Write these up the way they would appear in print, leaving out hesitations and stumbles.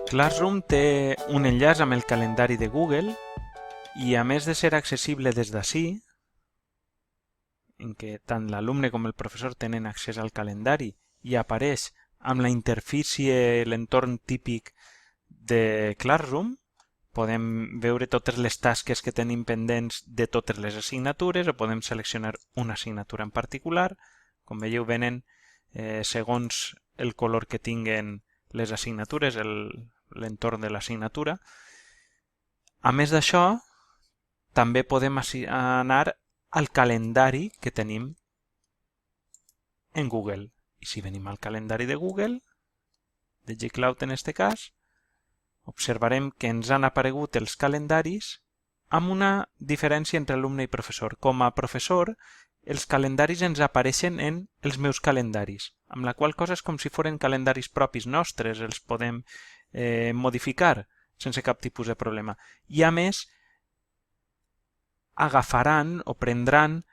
Classroom té un enllaç amb el calendari de Google i a més de ser accessible des d'ací, en què tant l'alumne com el professor tenen accés al calendari i apareix amb la interfície, l'entorn típic de Classroom, podem veure totes les tasques que tenim pendents de totes les assignatures o podem seleccionar una assignatura en particular. Com veieu, venen segons el color que tinguen les assignatures, l'entorn de l'assignatura. A més d'això, també podem anar al calendari que tenim en Google. I si venim al calendari de Google, de Gcloud en este cas, observarem que ens han aparegut els calendaris amb una diferència entre alumne i professor. Com a professor, els calendaris ens apareixen en els meus calendaris, amb la qual cosa és com si foren calendaris propis nostres, els podem modificar sense cap tipus de problema. I a més, agafaran o prendran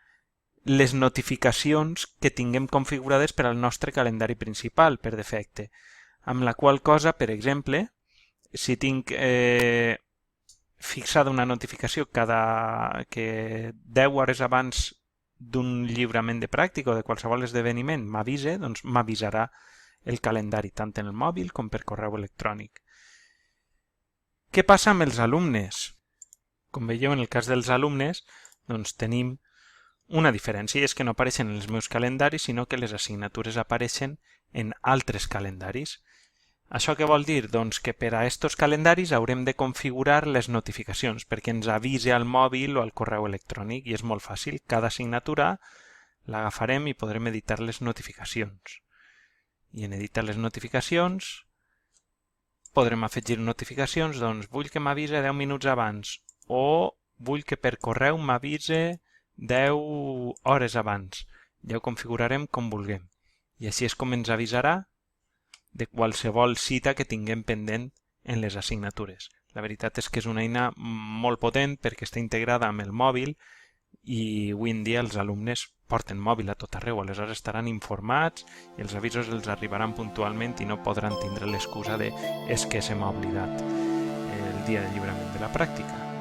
les notificacions que tinguem configurades per al nostre calendari principal per defecte, amb la qual cosa, per exemple, si tinc fixada una notificació que 10 hores abans d'un lliurament de pràctica o de qualsevol esdeveniment m'avise, doncs m'avisarà el calendari, tant en el mòbil com per correu electrònic. Què passa amb els alumnes? Com veieu, en el cas dels alumnes, doncs tenim una diferència, i és que no apareixen en els meus calendaris, sinó que les assignatures apareixen en altres calendaris. Això què vol dir? Doncs que per a aquests calendaris haurem de configurar les notificacions perquè ens avise al mòbil o al correu electrònic, i és molt fàcil. Cada assignatura l'agafarem i podrem editar les notificacions. I en editar les notificacions podrem afegir notificacions, doncs vull que m'avise 10 minuts abans o vull que per correu m'avise 10 hores abans. Ja ho configurarem com vulguem. I així és com ens avisarà de qualsevol cita que tinguem pendent en les assignatures. La veritat és que és una eina molt potent perquè està integrada amb el mòbil i avui en dia els alumnes porten mòbil a tot arreu, aleshores estaran informats i els avisos els arribaran puntualment i no podran tindre l'excusa de és que se m'ha oblidat el dia de lliurament de la pràctica.